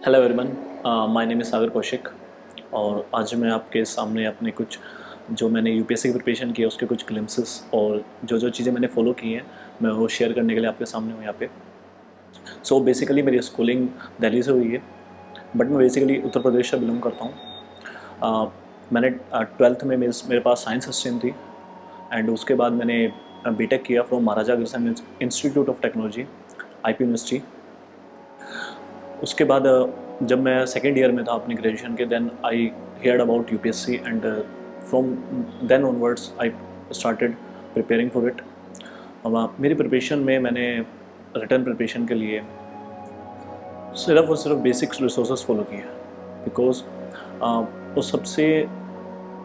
Hello everyone, my name is Sagar Kaushik. और आज मैं आपके सामने अपने कुछ जो मैंने यूपीएससी की प्रिपरेशन की है उसके कुछ ग्लिम्सेस और जो जो चीज़ें मैंने फॉलो की हैं मैं वो शेयर करने के लिए आपके सामने हूँ यहाँ पे। सो बेसिकली मेरी स्कूलिंग दिल्ली से हुई है, बट मैं बेसिकली उत्तर प्रदेश से बिलोंग करता हूँ। मैंने ट्वेल्थ में मेरे पास साइंस स्ट्रीम थी एंड उसके बाद मैंने बीटेक किया from Maharaja Agrasen institute of technology, IP university. उसके बाद जब मैं सेकेंड ईयर में था अपनी ग्रेजुएशन के, then I heard about UPSC and from then onwards I started preparing for it. मेरी प्रिपरेशन में मैंने रिटर्न प्रिपरेशन के लिए सिर्फ और सिर्फ बेसिक रिसोर्सेज फॉलो किए, बिकॉज वो सबसे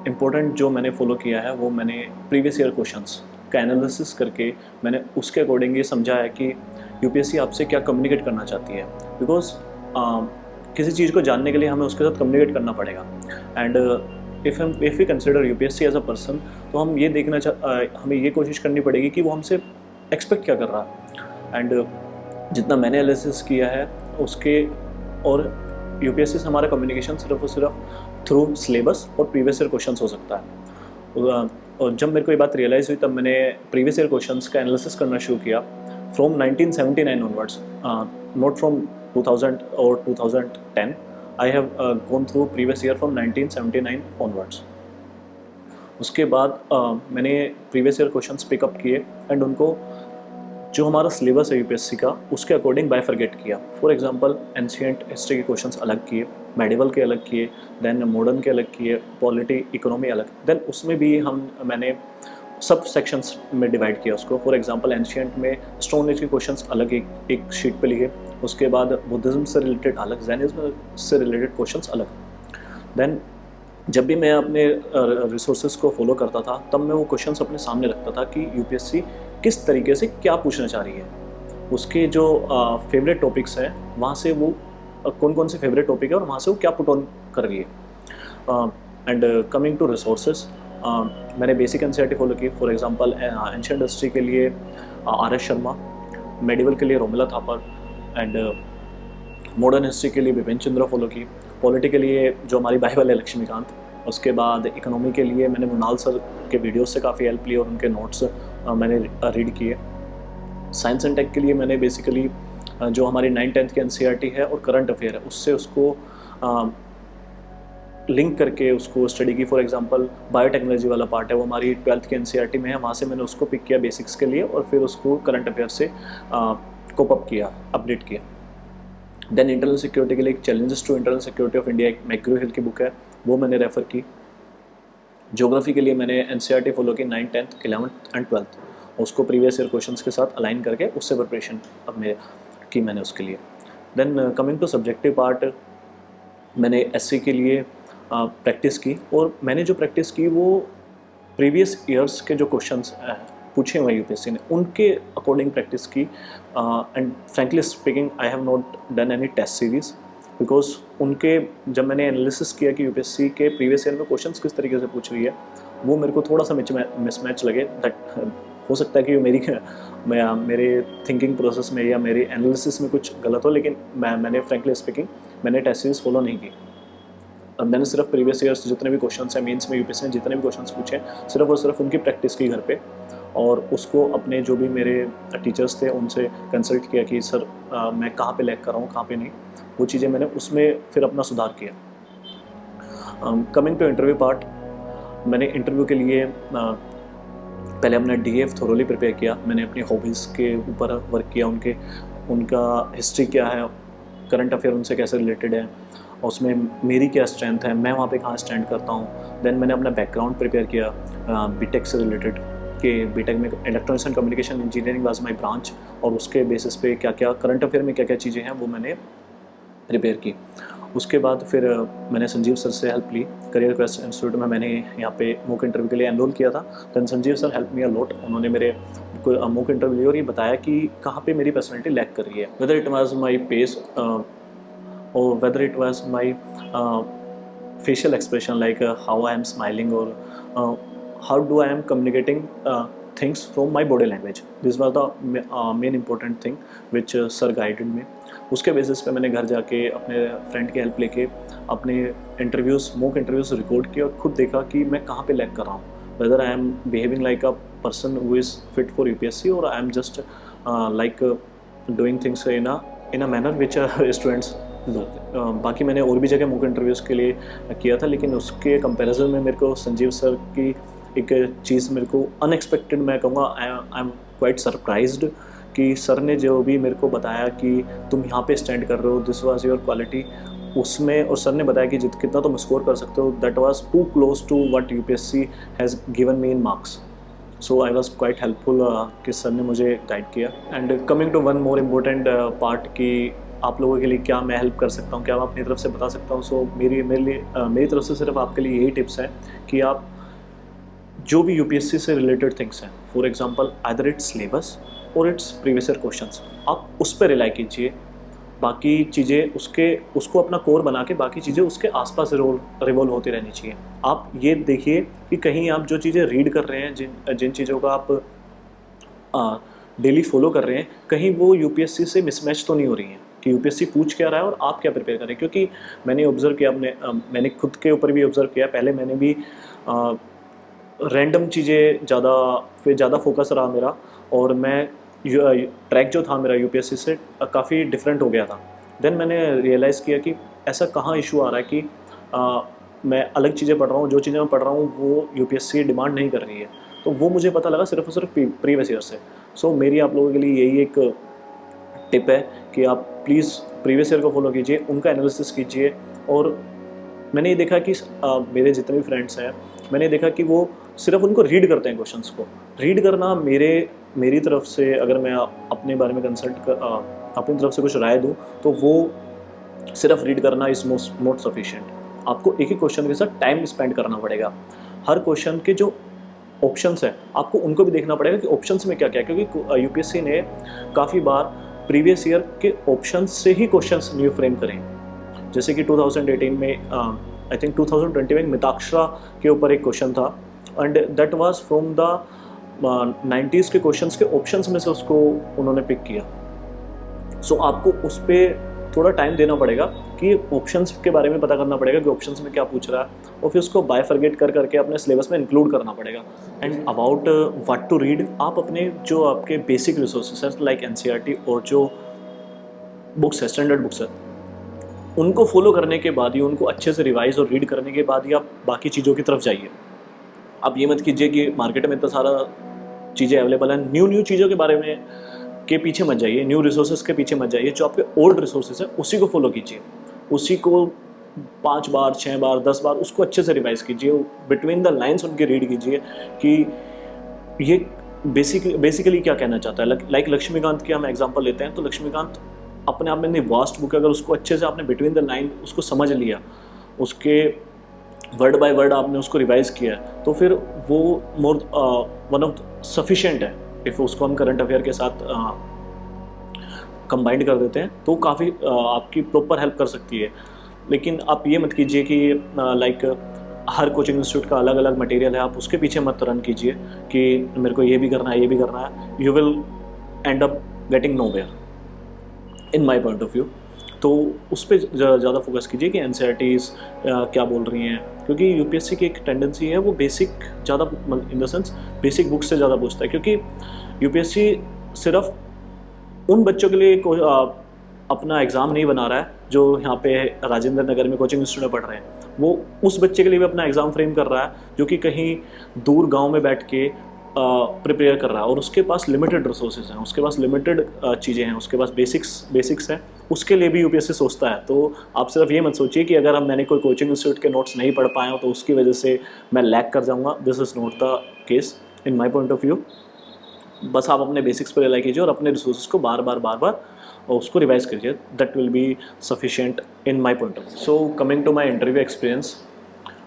इम्पोर्टेंट जो मैंने फॉलो किया है वो मैंने प्रीवियस ईयर क्वेश्चंस का एनालिसिस करके मैंने उसके अकॉर्डिंग ये समझा है कि यूपीएससी आपसे क्या कम्युनिकेट करना चाहती है। बिकॉज किसी चीज़ को जानने के लिए हमें उसके साथ कम्युनिकेट करना पड़ेगा and if we consider UPSC as a person, तो हम ये हमें ये कोशिश करनी पड़ेगी कि वो हमसे एक्सपेक्ट क्या कर रहा है। एंड जितना मैंने एनालिसिस किया है उसके और यूपीएससी से हमारा कम्युनिकेशन सिर्फ और सिर्फ थ्रू सिलेबस और प्रीवियस ईयर क्वेश्चंस हो सकता है। और जब मेरे को ये बात रियलाइज़ हुई तब मैंने प्रीवियस ईयर क्वेश्चंस का एनालिसिस करना शुरू किया फ्रॉम 1979 ऑनवर्ड्स, नॉट फ्रॉम 2000 और 2010। I have gone through previous year from 1979 onwards. उसके बाद मैंने प्रीवियस ईयर क्वेश्चंस पिकअप किए एंड उनको जो हमारा सिलेबस है यूपीएससी का उसके अकॉर्डिंग बाइफरगेट किया। फॉर एग्जांपल एंशिएंट हिस्ट्री के क्वेश्चंस अलग किए, मेडिवल के अलग किए, देन मॉडर्न के अलग किए, पॉलिटी इकोनॉमी अलग, देन उसमें भी मैंने सब सेक्शंस में डिवाइड किया उसको। फॉर एग्जांपल एंशिएंट में स्टोन एज के क्वेश्चंस अलग एक शीट पे लिए, उसके बाद बुद्धिज्म से रिलेटेड अलग, जैनिज्म से रिलेटेड क्वेश्चंस अलग। देन जब भी मैं अपने रिसोर्सेज को फॉलो करता था तब मैं वो क्वेश्चंस अपने सामने रखता था कि यूपीएससी किस तरीके से क्या पूछना चाह रही है। उसके जो फेवरेट टॉपिक्स हैं वहाँ से वो कौन कौन से फेवरेट टॉपिक है और वहाँ से वो क्या पुट ऑन कर रही है। एंड कमिंग टू रिसोर्सेज, मैंने बेसिक एनसीईआरटी फॉलो की। फॉर एग्जांपल एंशिएंट हिस्ट्री के लिए आर एस शर्मा, मेडिवल के लिए Romila Thapar and modern history के लिए बिपिन चंद्र फॉलो की, पॉलिटी के लिए जो हमारी बाइबल है लक्ष्मीकांत। उसके बाद इकोनॉमी के लिए मैंने मुनाल सर के वीडियोस से काफ़ी हेल्प ली और उनके नोट्स मैंने रीड किए। साइंस एंड टेक के लिए मैंने बेसिकली जो हमारी 9th-10th की एनसीईआरटी है और करंट अफेयर है उससे उसको लिंक करके उसको स्टडी की। फॉर एग्जांपल बायोटेक्नोलॉजी वाला पार्ट है वो हमारी 12th की एनसीईआरटी में है, वहाँ से मैंने उसको पिक किया बेसिक्स के लिए और फिर उसको करंट अफेयर से कोप अप किया, अपडेट किया। देन इंटरनल सिक्योरिटी के लिए एक challenges to internal security of India, एक मैग्रो हिल की बुक है, वो मैंने रेफ़र की। ज्योग्राफी के लिए मैंने एनसीईआरटी फॉलो की 9th, 10th, 11th and 12th, उसको प्रीवियस ईयर क्वेश्चंस के साथ अलाइन करके उससे प्रिपरेशन अब मेरे की मैंने उसके लिए। Then coming to subjective part, मैंने एससी के लिए प्रैक्टिस की और मैंने जो प्रैक्टिस की वो प्रीवियस ईयर्स के जो क्वेश्चंस पूछे हुए यूपीएससी ने उनके अकॉर्डिंग प्रैक्टिस की। And frankly speaking I have not done any test series, because उनके जब मैंने एनालिसिस किया कि यूपीएससी के प्रीवियस ईयर में क्वेश्चंस किस तरीके से पूछ रही है वो मेरे को थोड़ा सा मिसमैच लगे। दैट हो सकता है कि मेरे थिंकिंग प्रोसेस में या मेरे एनालिसिस में कुछ गलत हो, लेकिन मैंने फ्रैंकली स्पीकिंग मैंने टेस्ट सीरीज फॉलो नहीं की। अब मैंने सिर्फ प्रीवियस ईयर्स जितने भी क्वेश्चंस हैं मेंस में यूपीएससी ने जितने भी क्वेश्चंस पूछे सिर्फ और सिर्फ उनकी प्रैक्टिस की घर पे, और उसको अपने जो भी मेरे टीचर्स थे उनसे कंसल्ट किया कि सर मैं कहाँ पे लैग कर रहा हूँ कहाँ पे नहीं, वो चीज़ें मैंने उसमें फिर अपना सुधार किया। कमिंग टू इंटरव्यू पार्ट, मैंने इंटरव्यू के लिए पहले अपना डीएफ थोरोली प्रिपेयर किया। मैंने अपनी हॉबीज़ के ऊपर वर्क किया, उनका हिस्ट्री क्या है, करंट अफेयर उनसे कैसे रिलेटेड है, और उसमें मेरी क्या स्ट्रेंथ है, मैं वहाँ पे कहाँ स्टैंड करता हूँ। देन मैंने अपना बैकग्राउंड प्रिपेयर किया बीटेक से रिलेटेड, कि बीटेक में electronics and communication engineering was my branch, और उसके बेसिस पे क्या क्या करंट अफेयर में क्या क्या चीज़ें हैं वो मैंने प्रिपेयर की। उसके बाद फिर मैंने संजीव सर से हेल्प ली। करियर क्वेस्ट इंस्टीट्यूट में मैंने यहाँ पे मॉक इंटरव्यू के लिए एनरोल किया था। Then Sanjeev sir help me a lot, उन्होंने मेरे मॉक इंटरव्यू लिया और ये बताया कि कहाँ पे मेरी पर्सनैलिटी लैक कर रही है, whether it was my pace or whether it was my facial expression, like how I am smiling, or how do I am communicating things from my body language. This was the main important thing which sir guided me. उसके basis पे मैंने घर जाके अपने friend की help लेके अपने interviews, mock interviews record किए और खुद देखा कि मैं कहाँ पे लैग कर रहा हूँ, whether I am behaving like a person who is fit for UPSC or I am just like doing things in a manner which students do. बाकी मैंने और भी जगह मॉक इंटरव्यूज़ के लिए किया था, लेकिन उसके कंपैरिजन में मेरे को संजीव सर की एक चीज़ मेरे को अनएक्सपेक्टेड, मैं कहूँगा आई एम क्वाइट सरप्राइज्ड कि सर ने जो भी मेरे को बताया कि तुम यहाँ पे स्टैंड कर रहे हो, दिस वाज योर क्वालिटी, उसमें, और सर ने बताया कि कितना तुम स्कोर कर सकते हो, that was too close to what UPSC has given me in marks. So I was quite helpful कि सर ने मुझे गाइड किया. And coming to one more important part कि आप लोगों के लिए क्या मैं हेल्प कर सकता हूँ, क्या मैं अपनी तरफ से बता सकता हूँ. सो मेरी तरफ से सिर्फ आपके लिए यही टिप्स हैं कि आप जो भी यूपीएससी से रिलेटेड थिंग्स हैं, for example either it's syllabus और इट्स प्रीवियस ईयर क्वेश्चंस, आप उस पर रिलाई कीजिए. बाकी चीज़ें उसको अपना कोर बना के बाकी चीज़ें उसके आसपास रिवॉल्व होती रहनी चाहिए. आप ये देखिए कि कहीं आप जो चीज़ें रीड कर रहे हैं, जिन चीज़ों का आप डेली फॉलो कर रहे हैं, कहीं वो यूपीएससी से मिसमैच तो नहीं हो रही हैं कि यूपीएससी पूछ क्या रहा है और आप क्या प्रिपेयर करें. क्योंकि मैंने ऑब्ज़र्व किया, मैंने खुद के ऊपर भी ऑब्ज़र्व किया, पहले मैंने भी रैंडम चीज़ें ज़्यादा फोकस रहा मेरा, और मैं ट्रैक जो था मेरा यूपीएससी से काफ़ी डिफरेंट हो गया था. देन मैंने रियलाइज़ किया कि ऐसा कहाँ इशू आ रहा है कि मैं अलग चीज़ें पढ़ रहा हूँ, जो चीज़ें मैं पढ़ रहा हूँ वो यूपीएससी डिमांड नहीं कर रही है. तो वो मुझे पता लगा सिर्फ और सिर्फ प्रीवियस ईयर से. सो मेरी आप लोगों के लिए यही एक टिप है कि आप प्लीज़ प्रीवियस ईयर को फॉलो कीजिए, उनका एनालिसिस कीजिए. और मैंने ये देखा कि मेरे जितने भी फ्रेंड्स हैं, मैंने देखा कि वो सिर्फ उनको रीड करते हैं. क्वेश्चंस को रीड करना मेरी तरफ से, अगर मैं अपने बारे में अपनी तरफ से कुछ राय दूं, तो वो सिर्फ रीड करना इज़ नॉट सफिशिएंट. आपको एक ही क्वेश्चन के साथ टाइम स्पेंड करना पड़ेगा. हर क्वेश्चन के जो ऑप्शंस हैं आपको उनको भी देखना पड़ेगा कि ऑप्शंस में क्या क्या है, क्योंकि यूपीएससी ने काफ़ी बार प्रीवियस ईयर के ऑप्शंस से ही क्वेश्चंस न्यू फ्रेम करें. जैसे कि 2018 में आई थिंक 2020 में मिताक्षरा के ऊपर एक क्वेश्चन था, and that was from the 90s के क्वेश्चंस के ऑप्शंस में से उसको उन्होंने पिक किया. सो आपको उस पर थोड़ा टाइम देना पड़ेगा कि ऑप्शंस के बारे में पता करना पड़ेगा कि ऑप्शंस में क्या पूछ रहा है, और फिर उसको बायफर्गेट करके अपने सिलेबस में इंक्लूड करना पड़ेगा. And about what to read, आप अपने जो आपके बेसिक रिसोर्सेस हैं लाइक एनसीईआरटी और जो बुक्स है, स्टैंडर्ड बुक्स है, उनको फॉलो करने के बाद ही, उनको अच्छे से रिवाइज और रीड करने के बाद ही आप बाकी चीज़ों की तरफ जाइए. आप ये मत कीजिए कि मार्केट में इतना सारा चीज़ें अवेलेबल हैं, न्यू चीज़ों के बारे में के पीछे मत जाइए, न्यू रिसोर्सेज के पीछे मत जाइए. जो आपके ओल्ड रिसोर्सेज हैं उसी को फॉलो कीजिए, उसी को 5 बार 6 बार 10 बार उसको अच्छे से रिवाइज कीजिए. बिटवीन द लाइन्स उनके रीड कीजिए कि ये बेसिकली क्या कहना चाहता है. लाइक लक्ष्मीकांत की हम एग्जाम्पल लेते हैं, तो लक्ष्मीकांत अपने आप में इतनी वास्ट बुक है, अगर उसको अच्छे से आपने बिटवीन द लाइन उसको समझ लिया, उसके वर्ड बाय वर्ड आपने उसको रिवाइज किया, तो फिर वो मोर वन ऑफ सफिशिएंट है. इफ़ उसको हम करंट अफेयर के साथ कंबाइंड कर देते हैं तो काफ़ी आपकी प्रॉपर हेल्प कर सकती है. लेकिन आप ये मत कीजिए कि लाइक हर कोचिंग इंस्टीट्यूट का अलग अलग मटेरियल है, आप उसके पीछे मत रन कीजिए कि मेरे को ये भी करना है, ये भी करना है. You will and up getting nowhere in my point of view. तो उस पर ज़्यादा फोकस कीजिए कि एनसीईआरटीज़ क्या बोल रही हैं, क्योंकि यूपीएससी की एक टेंडेंसी है वो बेसिक ज़्यादा, in the sense basic book से ज़्यादा पूछता है. क्योंकि यूपीएससी सिर्फ उन बच्चों के लिए अपना एग्ज़ाम नहीं बना रहा है जो यहाँ पे राजेंद्र नगर में कोचिंग इंस्टीट्यूट में पढ़ रहे हैं, वो उस बच्चे के लिए भी अपना एग्ज़ाम फ्रेम कर रहा है जो कि कहीं दूर गांव में बैठ के प्रिपेयर कर रहा है, और उसके पास लिमिटेड रिसोर्सेज हैं, उसके पास लिमिटेड चीज़ें हैं, उसके पास बेसिक्स हैं. उसके लिए भी यूपीएससी सोचता है. तो आप सिर्फ ये मत सोचिए कि अगर मैंने कोई कोचिंग इंस्टीट्यूट के नोट्स नहीं पढ़ पाया हो तो उसकी वजह से मैं लैग कर जाऊँगा. This is not the case in my point of view. बस आप अपने बेसिक्स पर रिलाई कीजिए और अपने रिसोर्सेज को बार बार उसको रिवाइज कीजिए. That will be sufficient in my point of view. So coming to my interview experience,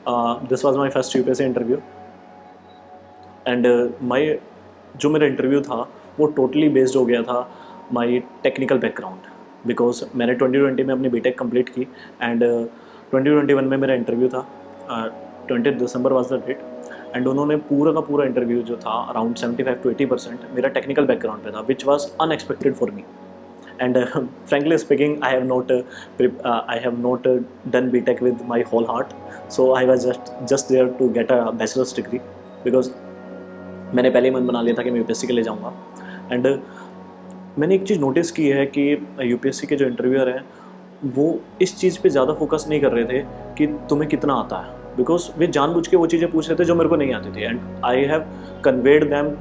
this was my first UPSC interview. And जो मेरा इंटरव्यू था वो टोटली बेस्ड हो गया था माई टेक्निकल बैकग्राउंड, बिकॉज मैंने 2020 में अपनी बीटेक कंप्लीट की एंड 2021 में मेरा इंटरव्यू था. 20 दिसंबर वाज द डेट. एंड उन्होंने पूरा का पूरा इंटरव्यू जो था अराउंड 75 to 80% मेरा टेक्निकल बैकग्राउंड पे था, which was unexpected for me. And frankly speaking, I have not done BTech with my whole heart. So I was just there to get a bachelor's degree because मैंने पहले ही मन बना लिया था कि मैं यूपीएससी के लिए जाऊंगा. एंड मैंने एक चीज़ नोटिस की है कि यूपीएससी के जो इंटरव्यूअर हैं वो इस चीज़ पे ज़्यादा फोकस नहीं कर रहे थे कि तुम्हें कितना आता है, बिकॉज वे जानबूझ के वो चीज़ें पूछ रहे थे जो मेरे को नहीं आती थी. And I have conveyed them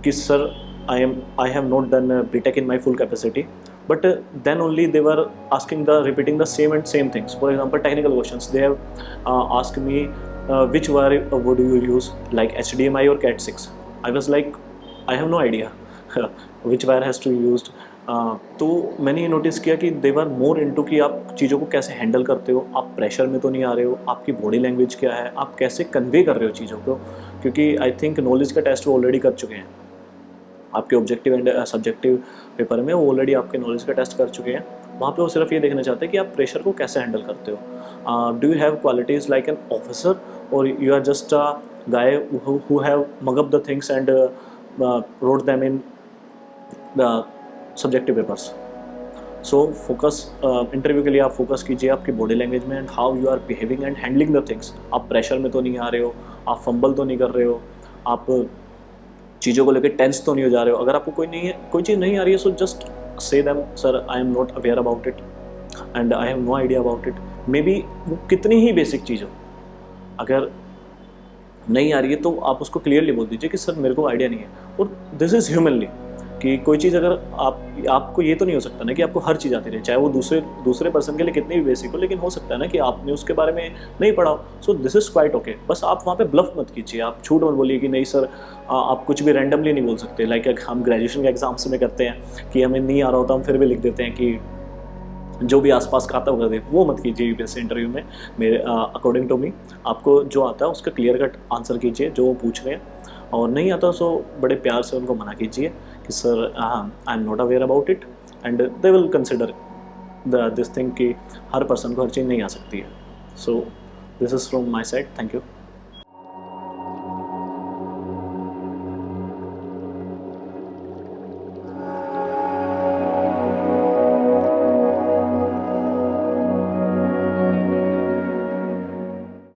कि sir I have not done BTech in my full capacity, but then only they were repeating the same things. For example, technical questions. They have asked me which wire would you use, like HDMI or Cat6. I was like, I have no idea which wire has to be used. तो मैंने ये notice किया कि दे वर more into कि आप चीज़ों को कैसे हैंडल करते हो, आप प्रेशर में तो नहीं आ रहे हो, आपकी बॉडी लैंग्वेज क्या है, आप कैसे कन्वे कर रहे हो चीज़ों को. क्योंकि आई थिंक नॉलेज का टेस्ट वो ऑलरेडी कर चुके हैं आपके ऑब्जेक्टिव एंड सब्जेक्टिव पेपर में, वो ऑलरेडी आपके नॉलेज का टेस्ट कर चुके हैं. वहाँ पे वो सिर्फ ये देखना चाहते हैं कि आप प्रेशर को कैसे हैंडल करते हो. Do you have qualities like an officer और you are just a guy who have mug up the things and rote them in the subjective papers. So focus interview के लिए आप फोकस कीजिए आपकी बॉडी लैंग्वेज में and how you are behaving and handling the things. आप pressure में तो नहीं आ रहे हो, आप फंबल तो नहीं कर रहे हो, आप चीज़ों को लेकर टेंस तो नहीं हो जा रहे हो. अगर आपको कोई चीज़ नहीं आ रही है, so just say them sir I am not aware about it and I have no idea about it. Maybe वो कितनी ही बेसिक चीज़ हो, अगर नहीं आ रही है तो आप उसको क्लियरली बोल दीजिए कि सर मेरे को आइडिया नहीं है. और दिस इज़ ह्यूमनली कि कोई चीज़ अगर आपको ये तो नहीं हो सकता ना कि आपको हर चीज़ आती रहे, चाहे वो दूसरे पर्सन के लिए कितनी भी बेसिक हो, लेकिन हो सकता है ना कि आपने उसके बारे में नहीं पढ़ा. So this is quite okay. बस आप वहाँ पे ब्लफ मत कीजिए, आप झूठ मत बोलिए कि नहीं सर आप कुछ भी रैंडमली नहीं बोल सकते. लाइक हम ग्रेजुएशन के एग्जाम्स में करते हैं कि हमें नहीं आ रहा होता, हम फिर भी लिख देते हैं कि जो भी आसपास का आता होगा. वो मत कीजिए यूपीएससी इंटरव्यू में. मेरे अकॉर्डिंग टू मी आपको जो आता है उसका क्लियर कट आंसर कीजिए जो वो पूछ रहे हैं, और नहीं आता सो बड़े प्यार से उनको मना कीजिए कि sir I am not aware about it, and they will consider this thing कि हर पर्सन को हर चीज़ नहीं आ सकती है. So this is from my side. Thank you.